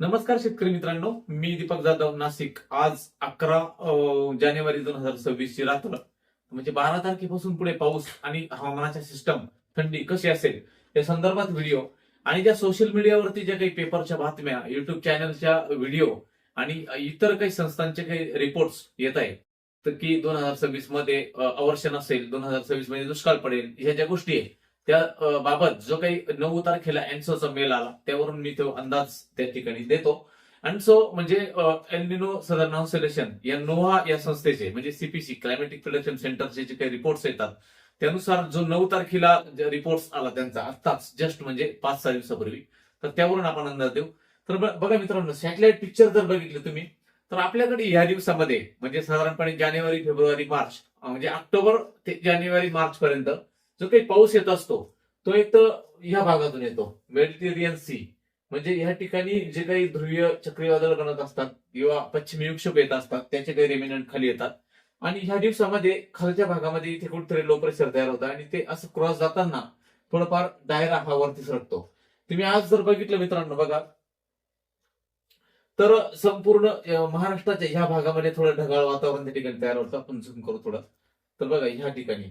नमस्कार शेतकरी मित्रांनो, मी दीपक जाधव, नाशिक. आज 11 जानेवारी 2026 ची रात्र, म्हणजे 12 तारखेपासून पुढे पाऊस आणि हवामानाच्या सिस्टम, थंडी कशी असेल या संदर्भात व्हिडिओ आणि ज्या सोशल मीडियावरती ज्या काही पेपरच्या बातम्या, युट्यूब चॅनलच्या व्हिडिओ आणि इतर काही संस्थांचे काही रिपोर्ट्स येत आहेत, तर की 2026 मध्ये अवर्षण असेल, 2026 मध्ये दुष्काळ पडेल, ह्या ज्या गोष्टी आहेत त्या बाबत जो काही 9 तारखेला एनसोचा मेल आला, त्यावरून मी तो अंदाज त्या ठिकाणी देतो. एनसो म्हणजे एल्निनो सदर्न ऑसिलेशन या नोहा या संस्थेचे, म्हणजे सीपीसी क्लायमॅटिक प्रिडिक्शन सेंटरचे जे काही रिपोर्ट्स येतात, त्यानुसार जो 9 तारखेला रिपोर्ट्स आला त्यांचा आत्ताच जस्ट म्हणजे 5-6 दिवसापूर्वी, तर त्यावरून आपण अंदाज देऊ. तर बघा मित्रांनो, सॅटेलाइट पिक्चर जर बघितलं तुम्ही, तर आपल्याकडे या दिवसामध्ये म्हणजे साधारणपणे जानेवारी, फेब्रुवारी, मार्च, म्हणजे ऑक्टोबर ते जानेवारी, मार्च पर्यंत जो काही पाऊस येत असतो तो एक तर ह्या भागातून येतो, मेडिटेरियन सी. म्हणजे ह्या ठिकाणी जे काही ध्रुवीय चक्रीवादळ बनत असतात किंवा पश्चिमी विक्षोभ येत असतात, त्याचे काही रेमिनंट खाली येतात आणि ह्या दिवसामध्ये खालच्या भागामध्ये इथे कुठेतरी लो प्रेशर तयार होतं आणि ते असं क्रॉस जाताना थोडंफार दायरा हा वरती सरकतो. तुम्ही आज जर बघितलं मित्रांनो, बघा, तर संपूर्ण महाराष्ट्राच्या ह्या भागामध्ये थोडं ढगाळ वातावरण त्या ठिकाणी तयार होतं. आपण झूम करू थोडं, तर बघा ह्या ठिकाणी,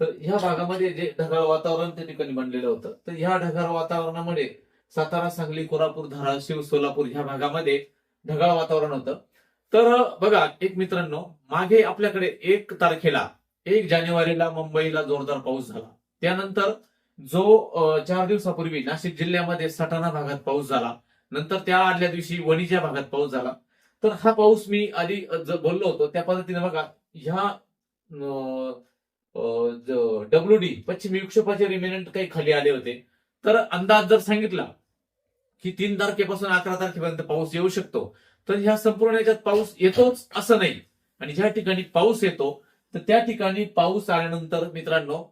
तर ह्या भागामध्ये जे ढगाळ वातावरण त्या ठिकाणी बनलेलं होतं, तर ह्या ढगाळ वातावरणामध्ये सातारा, सांगली, कोल्हापूर, धाराशिव, सोलापूर ह्या भागामध्ये ढगाळ वातावरण होतं. तर बघा एक मित्रांनो, मागे आपल्याकडे 1 तारखेला, 1 जानेवारीला मुंबईला जोरदार पाऊस झाला. त्यानंतर जो 4 दिवसापूर्वी नाशिक जिल्ह्यामध्ये सटाणा भागात पाऊस झाला. नंतर त्या आदल्या दिवशी वणीच्या भागात पाऊस झाला. तर हा पाऊस मी आधी बोललो होतो त्या पद्धतीने बघा, ह्या डब्ल्यूडी पश्चिम विक्षोभाचे रिमेनंट काही खाली आले होते. तर अंदाज जर सांगितला की 3 तारखेपासून 11 तारखेपर्यंत पाऊस येऊ शकतो, तर ह्या संपूर्ण याच्यात पाऊस येतोच असं नाही. आणि ज्या ठिकाणी पाऊस येतो तर त्या ठिकाणी पाऊस आल्यानंतर मित्रांनो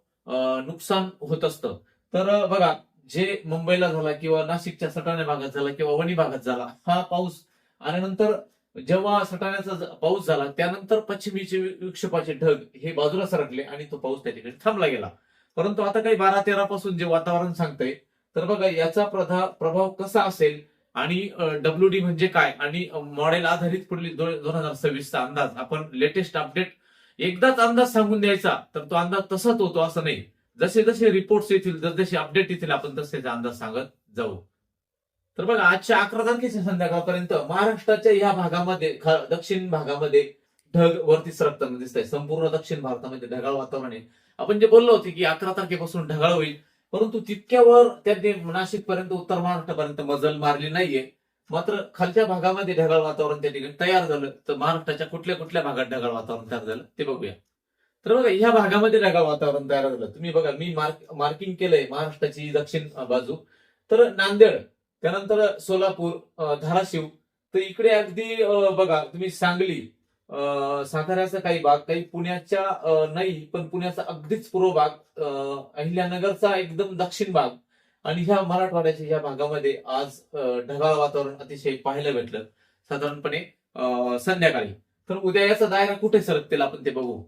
नुकसान होत असतं. तर बघा, जे मुंबईला झाला किंवा नाशिकच्या सटाणा भागात झाला किंवा वणी भागात झाला, हा पाऊस आल्यानंतर जेव्हा सटाण्याचा पाऊस झाला त्यानंतर पश्चिमी विक्षोभाचे ढग हे बाजूला सरकले आणि तो पाऊस त्या ठिकाणी थांबला गेला. परंतु आता काही 12-13 पासून जे वातावरण सांगतंय, तर बघा याचा प्रभाव कसा असेल आणि डब्ल्यूडी म्हणजे काय आणि मॉडेल आधारित पुढील 2026चा अंदाज, आपण लेटेस्ट अपडेट एकदाच अंदाज सांगून द्यायचा तर तो अंदाज तसाच होतो असं नाही. जसे जसे रिपोर्ट्स येतील, जसे अपडेट येतील, आपण तसे अंदाज सांगत जाऊ. तर बघा, आजच्या 11 तारखेच्या संध्याकाळपर्यंत महाराष्ट्राच्या या भागामध्ये, दक्षिण भागामध्ये ढग वरती सरकताना दिसत आहे. संपूर्ण दक्षिण भारतामध्ये ढगाळ वातावरण आहे. आपण जे बोललो होते की 11 तारखेपासून ढगाळ होईल, परंतु तितक्यावर त्यांनी नाशिक पर्यंत, उत्तर महाराष्ट्रापर्यंत मजल मारली नाहीये. मात्र खालच्या भागामध्ये ढगाळ वातावरण त्या ठिकाणी तयार झालं. तर महाराष्ट्राच्या कुठल्या कुठल्या भागात ढगाळ वातावरण तयार झालं ते बघूया. तर बघा, ह्या भागामध्ये ढगाळ वातावरण तयार झालं. तुम्ही बघा, मी मार्किंग केलंय महाराष्ट्राची दक्षिण बाजू. तर नांदेड, त्यानंतर सोलापूर, धाराशिव, तर इकडे अगदी बघा तुम्ही सांगली, साताऱ्याचा काही भाग, काही पुण्याच्या नाही पण पुण्याचा अगदीच पूर्व भाग, अहिल्यानगरचा एकदम दक्षिण भाग आणि ह्या मराठवाड्याच्या ह्या भागामध्ये आज ढगाळ वातावरण अतिशय पाहायला भेटलं साधारणपणे संध्याकाळी. तर उद्या याचा दायरा कुठे सरकतील आपण ते बघू.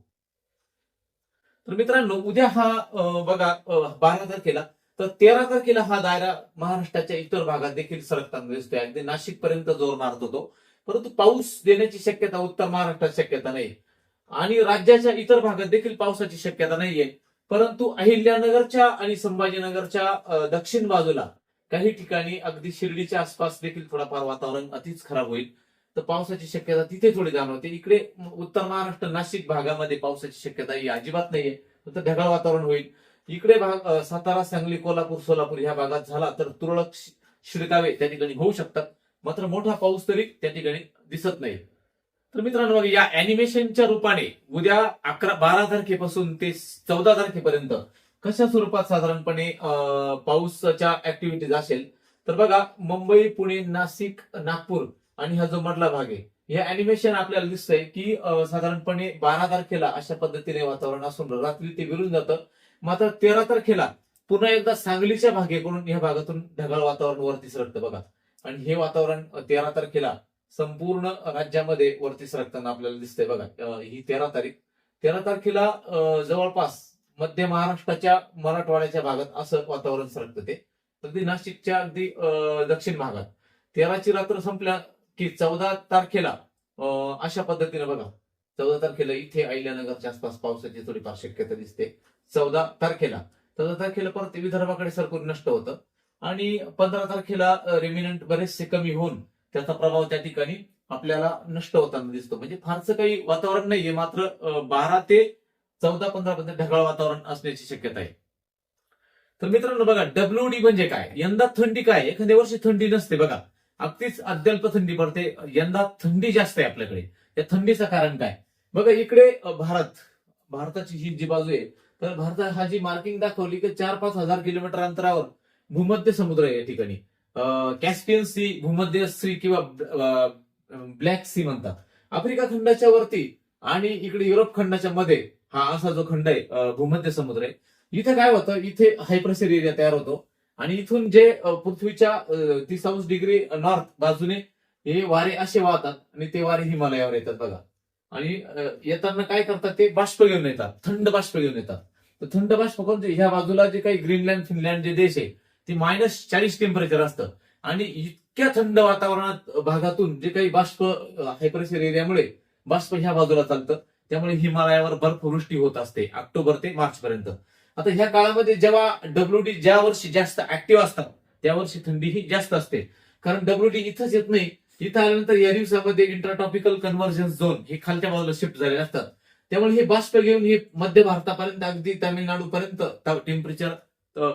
तर मित्रांनो, उद्या हा बघा 12 तारखेला, तर 13 तारखेला हा दायरा महाराष्ट्राच्या इतर भागात देखील सरकताना दिसतोय. अगदी नाशिक पर्यंत जोर मारतो तो. परंतु पाऊस देण्याची शक्यता उत्तर महाराष्ट्रात शक्यता नाही आणि राज्याच्या इतर भागात देखील पावसाची शक्यता नाहीये. परंतु अहिल्यानगरच्या आणि संभाजीनगरच्या दक्षिण बाजूला काही ठिकाणी, अगदी शिर्डीच्या आसपास देखील थोडाफार वातावरण अतिच खराब होईल. तर पावसाची शक्यता तिथे थोडी जाणवते. इकडे उत्तर महाराष्ट्र, नाशिक भागामध्ये पावसाची शक्यता ही अजिबात नाहीये, फक्त ढगाळ वातावरण होईल. इकडे भाग सातारा, सांगली, कोल्हापूर, सोलापूर ह्या भागात झाला तर तुरळक शिडकावे त्या ठिकाणी होऊ शकतात. मात्र मोठा पाऊस तरी त्या ठिकाणी दिसत नाही. तर मित्रांनो, बघा, या अॅनिमेशनच्या रूपाने उद्या 12 तारखेपासून ते 14 तारखेपर्यंत कशा स्वरूपात साधारणपणे पाऊसच्या ऍक्टिव्हिटीज असेल. तर बघा, मुंबई, पुणे, नाशिक, नागपूर आणि हा जो मधला भाग आहे, हे अॅनिमेशन आपल्याला दिसतंय की साधारणपणे 12 तारखेला अशा पद्धतीने वातावरण असून रात्री ते विरून जातं. मात्र 13 तारखेला पुन्हा एकदा सांगलीच्या भागेकडून या भागातून ढगाळ वातावरण वरती सरकतं बघा. आणि हे वातावरण 13 तारखेला संपूर्ण राज्यामध्ये वरती सरकताना आपल्याला दिसतंय बघा. ही 13 तारीख, 13 तारखेला जवळपास मध्य महाराष्ट्राच्या, मराठवाड्याच्या भागात असं वातावरण सरकतं ते. अगदी नाशिकच्या अगदी दक्षिण भागात 13ची रात्र संपल्या की 14 तारखेला अशा पद्धतीने बघा, 14 तारखेला इथे अहिल्यानगरच्या आसपास पावसाची थोडीफार शक्यता दिसते. 14 तारखेला परत विदर्भाकडे सरकून नष्ट होतं आणि 15 तारखेला रेमिनंट बरेचसे कमी होऊन त्याचा प्रभाव त्या ठिकाणी आपल्याला नष्ट होताना दिसतो. म्हणजे फारसं काही वातावरण नाहीये, मात्र 12 ते 14-15 मध्ये ढगाळ वातावरण असण्याची शक्यता आहे. तर मित्रांनो बघा, डब्ल्यूडी म्हणजे काय, यंदा थंडी काय, एखाद्या वर्षी थंडी नसते बघा, अगदीच अत्यल्प थंडी पडते. यंदा थंडी जास्त आहे आपल्याकडे. त्या थंडीचं कारण काय बघा, इकडे भारताची ही जी बाजू आहे, तर भारतात हा जी मार्किंग दाखवली की 4-5 हजार किलोमीटर अंतरावर भूमध्य समुद्र आहे या ठिकाणी. कॅस्पियन सी, भूमध्य सी किंवा ब्लॅक सी म्हणतात. आफ्रिका खंडाच्या वरती आणि इकडे युरोप खंडाच्या मध्ये हा असा जो खंड आहे भूमध्य समुद्र आहे. इथे काय होतं, इथे हाय प्रेशर एरिया तयार होतो आणि इथून जे पृथ्वीच्या 30° नॉर्थ बाजूने हे वारे असे वाहतात आणि ते वारे हिमालयावर येतात बघा. आणि येताना काय करतात, ते बाष्प घेऊन येतात, थंड बाष्प घेऊन येतात. तर थंड बाष्प करून ह्या बाजूला जे काही ग्रीनलँड, फिनलँड जे देश आहे ते -40 टेम्परेचर असतं आणि इतक्या थंड वातावरणात भागातून जे काही बाष्प हाय प्रेशर एरियामुळे बाष्प ह्या बाजूला चालतं, त्यामुळे हिमालयावर बर्फवृष्टी होत असते ऑक्टोबर ते मार्च पर्यंत. आता ह्या काळामध्ये जेव्हा डब्ल्यूडी ज्या वर्षी जास्त ऍक्टिव्ह असतात त्या वर्षी थंडी ही जास्त असते, कारण डब्ल्यूडी इथंच येत नाही. इथं आल्यानंतर या दिवसामध्ये इंटरट्रॉपिकल कन्व्हर्जन्स झोन हे खालच्या बाजूला शिफ्ट झालेले असतात, त्यामुळे हे बाष्प घेऊन हे मध्य भारतापर्यंत अगदी तामिळनाडू पर्यंत टेम्परेचर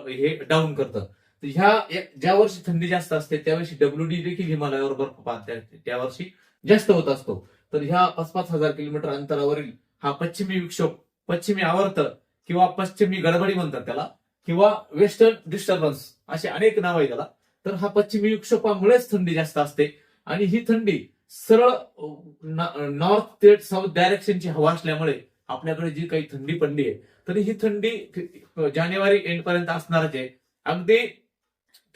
हे डाऊन करतं. ह्या ज्या वर्षी थंडी जास्त असते त्यावर्षी डब्ल्यूडी देखील हिमालयावर बर्फपात त्या वर्षी जास्त होत असतो. तर ह्या 5-5 हजार किलोमीटर अंतरावरील हा पश्चिमी विक्षोभ, पश्चिमी आवर्त किंवा पश्चिमी गडबडी म्हणतात त्याला, किंवा वेस्टर्न डिस्टर्बन्स असे अनेक नाव आहे त्याला. तर हा पश्चिमी विक्षोभामुळेच थंडी जास्त असते आणि ही थंडी सरळ नॉर्थ ते साऊथ डायरेक्शनची हवा असल्यामुळे आपल्याकडे जी काही थंडी पडली आहे, तरी ही थंडी जानेवारी एंड पर्यंत असणारच आहे. अगदी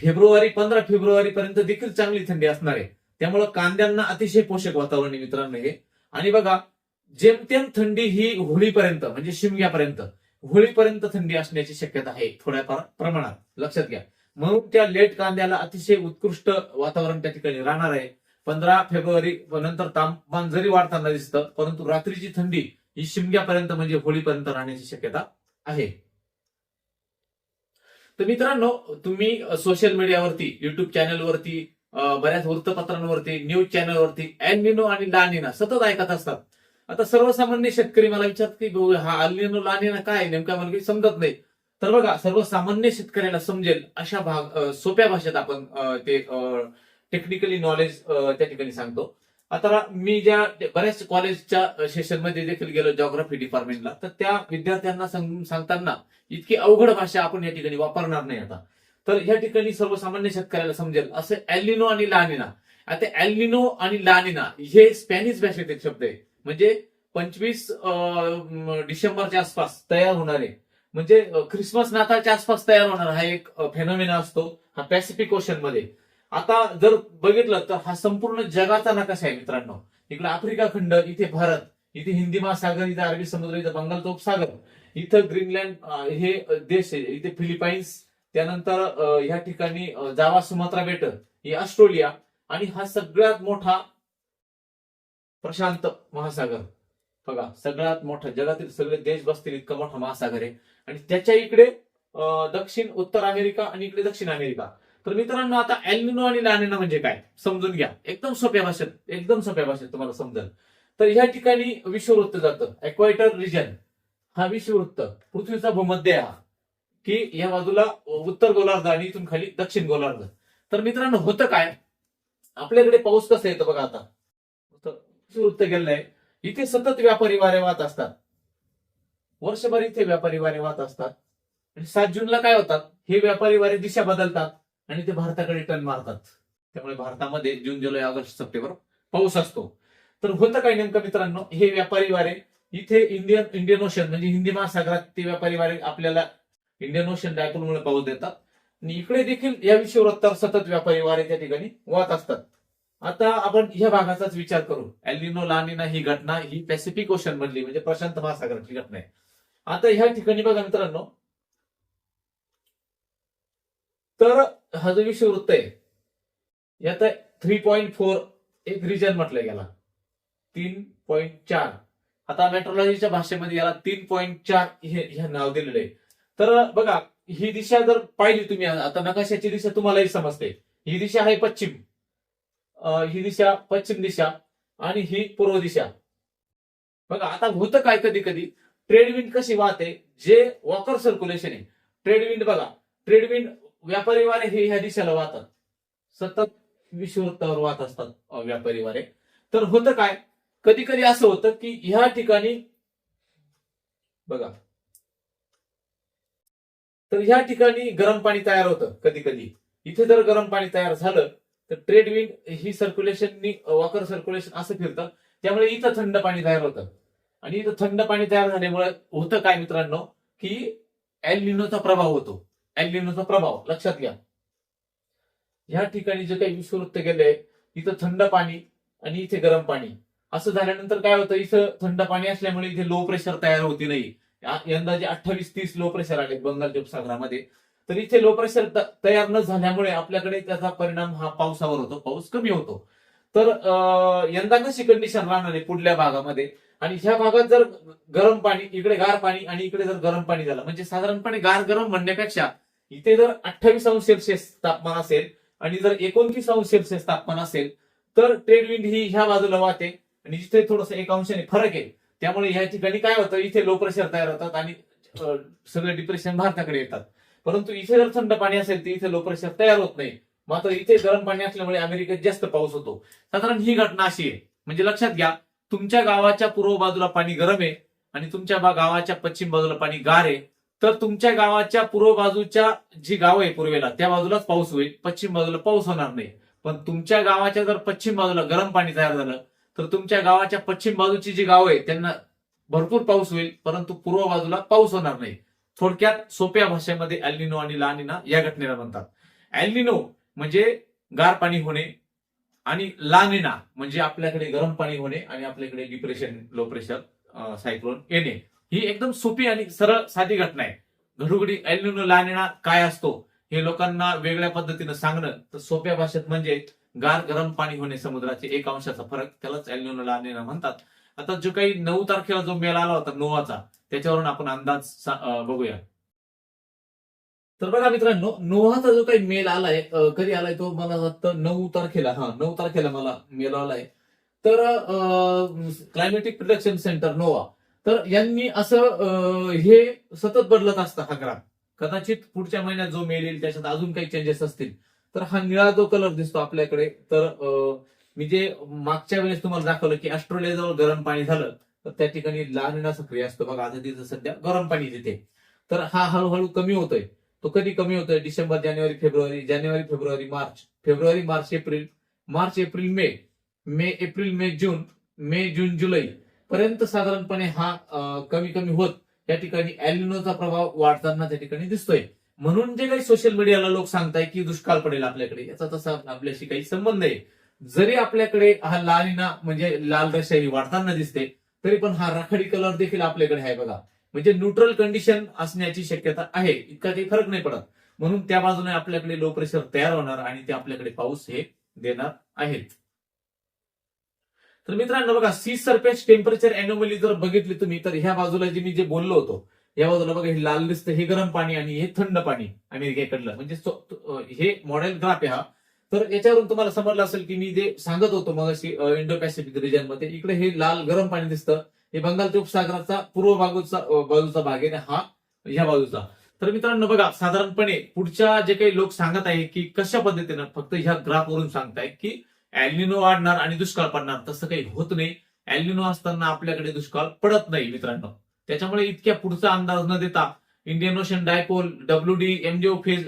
15 फेब्रुवारी पर्यंत देखील चांगली थंडी असणार आहे. त्यामुळे कांद्यांना अतिशय पोषक वातावरण आहे मित्रांनो हे. आणि बघा, जेमतेम थंडी ही होळीपर्यंत म्हणजे शिमग्यापर्यंत, होळीपर्यंत थंडी असण्याची शक्यता आहे थोड्याफार प्रमाणात, लक्षात घ्या. म्हणून त्या लेट कांद्याला अतिशय उत्कृष्ट वातावरण त्या ठिकाणी राहणार आहे. 15 फेब्रुवारी नंतर तापमान जरी वाढताना दिसतं, परंतु रात्रीची थंडी ही शिमग्यापर्यंत म्हणजे होळीपर्यंत राहण्याची शक्यता आहे. तर मित्रांनो, तुम्ही सोशल मीडियावरती, युट्यूब चॅनलवरती, बऱ्याच वृत्तपत्रांवरती, न्यूज चॅनलवरती एल निनो आणि ला निना सतत ऐकत असतात. आता सर्वसामान्य शेतकरी मला विचारतात की हा एल निनो ला निना काय नेमका, मला काही समजत नाही. तर बघा, सर्वसामान्य शेतकऱ्याला समजेल अशा सोप्या भाषेत आपण ते टेक्निकली नॉलेज त्या ठिकाणी सांगतो. आता मी ज्या बऱ्याच कॉलेजच्या सेशनमध्ये देखील गेलो जॉग्राफी डिपार्टमेंटला, तर त्या विद्यार्थ्यांना सांगताना इतकी अवघड भाषा आपण या ठिकाणी वापरणार नाही आता. तर या ठिकाणी सर्वसामान्य शेतकऱ्याला समजेल असं एल निनो आणि ला निना. आता एल निनो आणि ला निना हे स्पॅनिश भाषेत एक शब्द आहे, म्हणजे 25 डिसेंबरच्या आसपास तयार होणारे, म्हणजे ख्रिसमस नाताळच्या आसपास तयार होणारा हा एक फेनॉमेना असतो, हा पॅसिफिक ओशन मध्ये. आता जर बघितलं तर हा संपूर्ण जगाचा नकाशा आहे मित्रांनो. इकडे आफ्रिका खंड, इथे भारत, इथे हिंदी महासागर, इथे अरबी समुद्र, इथे बंगालचा उपसागर, इथं ग्रीनलँड हे देश आहे, इथे फिलिपाईन्स, त्यानंतर या ठिकाणी जावा सुमात्रा बेट, ही ऑस्ट्रेलिया, आणि हा सगळ्यात मोठा प्रशांत महासागर बघा, सगळ्यात मोठा, जगातील सगळे देश बसतील इतका मोठा महासागर आहे. आणि त्याच्या इकडे दक्षिण उत्तर अमेरिका आणि इकडे दक्षिण अमेरिका. तर मित्रांनो, आता एल निनो आणि ला निना म्हणजे काय समजून घ्या, एकदम सोप्या भाषेत तुम्हाला समजेल. तर या ठिकाणी विषुववृत्त जातं, इक्वेटर रिजन हा विषुववृत्त, पृथ्वीचा भूमध्य हा, की या बाजूला उत्तर गोलार्ध आणि इथून खाली दक्षिण गोलार्ध. तर मित्रांनो, होतं काय, आपल्याकडे पाऊस कसा येतो बघा, आता विषुववृत्त गेलंय, इथे सतत व्यापारी वारे वाहत असतात, वर्षभर इथे व्यापारी वारे वाहत असतात. आणि 7 जूनला काय होतात, हे व्यापारी वारे दिशा बदलतात आणि ते भारताकडे टर्न मारतात. त्यामुळे भारतामध्ये जून, जुलै, ऑगस्ट, सप्टेंबर पाऊस असतो. तर होतं काय नेमकं मित्रांनो, हे व्यापारी वारे इथे इंडियन ओशन म्हणजे हिंदी महासागरात ते व्यापारी वारे आपल्याला इंडियन ओशन डायपोलमुळे पाऊस देतात. आणि इकडे देखील या विषुववृत्तावर सतत व्यापारी वारे त्या ठिकाणी वाहत असतात. आता आपण ह्या भागाचाच विचार करू. एल निनो ला निना ही घटना ही पॅसिफिक ओशन मधली म्हणजे प्रशांत महासागराची घटना आहे. आता ह्या ठिकाणी बघा मित्रांनो, तर हा जो विषुववृत्त आहे यात 3.4 एक रिजन म्हटलं गेला, 3.4. आता मेट्रोलॉजीच्या भाषेमध्ये याला 3.4 हे नाव दिलेलं आहे. तर बघा, ही दिशा जर पाहिली तुम्ही, आता नकाशाची दिशा तुम्हालाही समजते. ही दिशा आहे पश्चिम, ही दिशा पश्चिम दिशा, आणि ही पूर्व दिशा. बघा आता होतं काय, कधी कधी ट्रेडविंड कशी वाहते, जे वॉकर सर्क्युलेशन आहे, ट्रेडविंड बघा, ट्रेडविंड व्यापारी वारे हे ह्या दिशेला वाहतात, सतत विषुववृत्तावर वाहत असतात व्यापारी वारे. तर होतं काय, कधी कधी असं होतं की ह्या ठिकाणी बघा, तर ह्या ठिकाणी गरम पाणी तयार होतं. कधी कधी इथे जर गरम पाणी तयार झालं तर ट्रेडविंड ही सर्क्युलेशन, वॉकर सर्क्युलेशन असं फिरतं, त्यामुळे इथं थंड पाणी तयार होतं. आणि इथं थंड पाणी तयार झाल्यामुळे होतं काय मित्रांनो, की एल निनोचा प्रभाव होतो. एल निनोचा प्रभाव लक्षात घ्या. ह्या ठिकाणी जे काही विषुववृत्त गेलंय, इथं थंड पाणी आणि इथे गरम पाणी, असं झाल्यानंतर काय होतं, इथं थंड पाणी असल्यामुळे इथे लो प्रेशर तयार होती नाही. यंदा जे 28-30 लो प्रेशर आले बंगालच्या उपसागरामध्ये, तर इथे लो प्रेशर तयार न झाल्यामुळे आपल्याकडे त्याचा परिणाम हा पावसावर होतो, पाऊस कमी होतो. तर यंदा कशी कंडिशन राहणार आहे पुढल्या भागामध्ये, आणि ह्या भागात जर गरम पाणी, इकडे गार पाणी आणि इकडे जर गरम पाणी झालं, म्हणजे साधारणपणे गार गरम म्हणण्यापेक्षा इथे जर 28°C तापमान असेल आणि जर 29°C तापमान असेल, तर ट्रेडविंड ही ह्या बाजूला वाहते आणि जिथे थोडंसं 1 अंशाने फरक आहे, त्यामुळे या ठिकाणी काय होतं, इथे लो प्रेशर तयार होतात आणि सगळे डिप्रेशन भारताकडे येतात. परंतु इथे जर थंड पाणी असेल तर इथे लो प्रेशर तयार होत नाही, मात्र इथे गरम पाणी असल्यामुळे अमेरिकेत जास्त पाऊस होतो. साधारण ही घटना अशी आहे. म्हणजे लक्षात घ्या, तुमच्या गावाच्या पूर्व बाजूला पाणी गरम आहे आणि तुमच्या गावाच्या पश्चिम बाजूला पाणी गार आहे, तर तुमच्या गावाच्या पूर्व बाजूच्या जी गाव आहे पूर्वेला, त्या बाजूलाच पाऊस होईल, पश्चिम बाजूला पाऊस होणार नाही. पण तुमच्या गावाच्या जर पश्चिम बाजूला गरम पाणी तयार झालं तर तुमच्या गावाच्या पश्चिम बाजूची जी गाव आहे त्यांना भरपूर पाऊस होईल, परंतु पूर्व बाजूला पाऊस होणार नाही. थोडक्यात सोप्या भाषेमध्ये एल निनो आणि ला निना या घटनेला म्हणतात. एल निनो म्हणजे गार पाणी होणे आणि ला निना म्हणजे आपल्याकडे गरम पाणी होणे आणि आपल्याकडे डिप्रेशन, लो प्रेशर सायक्लोन येणे. ही एकदम सोपी आणि सरळ साधी घटना आहे. घडोघडी एल निनो ला निना काय असतो हे लोकांना वेगळ्या पद्धतीनं सांगणं, तर सोप्या भाषेत म्हणजे गार गरम पाणी होणे समुद्राचे 1 अंशाचा फरक, त्यालाच एल निनो ला निना म्हणतात. आता जो काही 9 तारखेला जो मेल आला होता नोवाचा, त्याच्यावरून आपण अंदाज बघूया. तर बघा मित्रांनो, नोवाचा जो काही मेल आलाय, कधी आलाय तो, मला वाटतं 9 तारखेला, 9 तारखेला मला मेल आलाय. तर क्लायमेटिक प्रिडिक्शन सेंटर नोवा, तर यांनी असं हे सतत बदलत असतं हा ग्राफ. कदाचित पुढच्या महिन्यात जो मेल येईल त्याच्यात अजून काही चेंजेस असतील. तर हा निळा जो कलर दिसतो आपल्याकडे, तर मी जे मागच्या वेळेस तुम्हाला दाखवलं की ऑस्ट्रेलिया जवळ गरम पाणी झालं तर त्या ठिकाणी ला निना सक्रिय असतो. बघा आता तिथं सध्या गरम पाणी तिथे, तर हा हळूहळू कमी होतोय. तो कधी कमी होतोय, डिसेंबर, जानेवारी, फेब्रुवारी, जानेवारी, फेब्रुवारी, मार्च, फेब्रुवारी, मार्च, एप्रिल, मार्च, एप्रिल, मे, मे, एप्रिल, मे, जून, मे, जून, जुलै पर्यंत साधारणपणे हा कमी कमी होत या ठिकाणी एल निनोचा प्रभाव वाढताना त्या ठिकाणी दिसतोय. म्हणून जे काही सोशल मीडियाला लोक सांगताय की दुष्काळ पडेल आपल्याकडे, याचा तसा आपल्याशी काही संबंध आहे. जरी आपल्याकडे हा ला निना म्हणजे लाल रेषा ही वाढताना दिसते, तरी पण हा राखाडी कलर देखील आपल्याकडे आहे बघा. म्हणजे न्यूट्रल कंडिशन असण्याची शक्यता आहे, इतका काही फरक नाही पडत. म्हणून त्या बाजूने आपल्याकडे लो प्रेशर तयार होणार आणि ते आपल्याकडे पाऊस हे देणार आहेत. तर मित्रांनो बघा, सी सरफेस टेम्परेचर अॅनोमली जर बघितली तुम्ही, तर ह्या बाजूला जे मी जे बोललो होतो, या बाजूला बघा हे लाल दिसतं, हे गरम पाणी आणि हे थंड पाणी अमेरिकेकडलं, म्हणजे हे मॉडेल ग्राफ आहे हा. तर याच्यावरून तुम्हाला समजलं असेल की मी जे सांगत होतो मग इंडो पॅसिफिक रिजन मध्ये, इकडे हे लाल गरम पाणी दिसतं, हे बंगालच्या उपसागराचा पूर्व बाजूचा भाग आहे, हा ह्या बाजूचा. तर मित्रांनो बघा, साधारणपणे पुढच्या जे काही लोक सांगत आहे की कशा पद्धतीनं, फक्त ह्या ग्राफवरून सांगताय की एल निनो वाढणार आणि दुष्काळ पडणार, तसं काही होत नाही. एल निनो असताना आपल्याकडे दुष्काळ पडत नाही मित्रांनो. त्याच्यामुळे इतक्या पुढचा अंदाज न देता Indian ocean dipole, WD, MJO phase,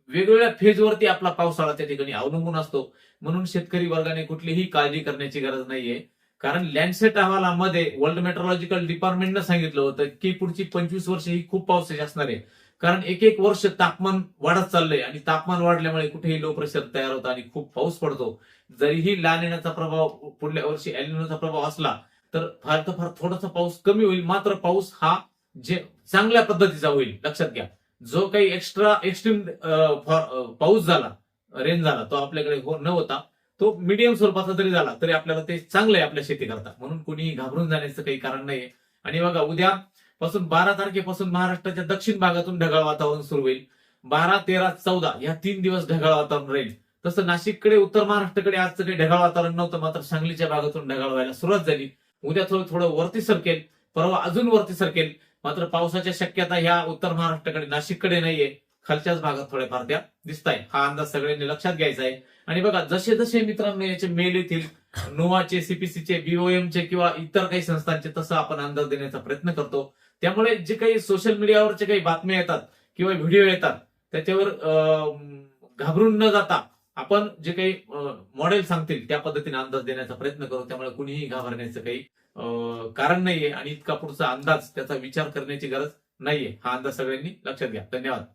वेगवेगळ्या फेजवरती आपला पावसाळा त्या ठिकाणी अवलंबून असतो. म्हणून शेतकरी वर्गाने कुठलीही काळजी करण्याची गरज नाहीये. कारण लँडसेट अहवालामध्ये वर्ल्ड मेट्रोलॉजिकल डिपार्टमेंटनं सांगितलं होतं की पुढची 25 वर्ष ही खूप पावसाची असणार आहे. कारण एक एक वर्ष तापमान वाढत चाललंय आणि तापमान वाढल्यामुळे कुठेही लो प्रेशर तयार होतं आणि खूप पाऊस पडतो. जरीही ला निनाचा प्रभाव पुढल्या वर्षी एल निनोचा प्रभाव असला तर फार तर फार थोडासा पाऊस कमी होईल, मात्र पाऊस हा जे चांगल्या पद्धतीचा होईल. लक्षात घ्या, जो काही एक्स्ट्रीम पाऊस झाला, रेन झाला, तो आपल्याकडे न होता तो मीडियम स्वरूपाचा जरी झाला तरी आपल्याला ते चांगलं आहे आपल्या शेती करता. म्हणून कुणी घाबरून जाण्याचं काही कारण नाहीये. आणि बघा, उद्या पासून 12 तारखेपासून महाराष्ट्राच्या दक्षिण भागातून ढगाळ वातावरण सुरू होईल. 12, 13, 14 या 3 दिवस ढगाळ वातावरण राहील. तसं नाशिककडे, उत्तर महाराष्ट्राकडे आजचं काही ढगाळ वातावरण नव्हतं, मात्र सांगलीच्या भागातून ढगाळ व्हायला सुरुवात झाली. उद्या थोडं थोडं वरती सरकेल, परवा अजून वरती सरकेल. मात्र पावसाच्या शक्यता ह्या उत्तर महाराष्ट्राकडे, नाशिककडे नाहीये, खालच्याच भागात थोड्याफार त्या दिसताय. हा अंदाज सगळ्यांनी लक्षात घ्यायचा आहे. आणि बघा, जसे जसे मित्रांनो याचे मेल येतील, नोवाचे, सीपीसीचे, बीओएमचे किंवा इतर काही संस्थांचे, तसं आपण अंदाज देण्याचा प्रयत्न करतो. त्यामुळे जे काही सोशल मीडियावरचे काही बातम्या येतात किंवा व्हिडिओ येतात त्याच्यावर घाबरून न जाता आपण जे काही मॉडेल सांगतील त्या पद्धतीने अंदाज देण्याचा प्रयत्न करू. त्यामुळे कुणीही घाबरण्याचं काही कारण नाहीये आणि इतका पुढचा अंदाज त्याचा विचार करण्याची गरज नाहीये. हा अंदाज सगळ्यांनी लक्षात घ्या. धन्यवाद.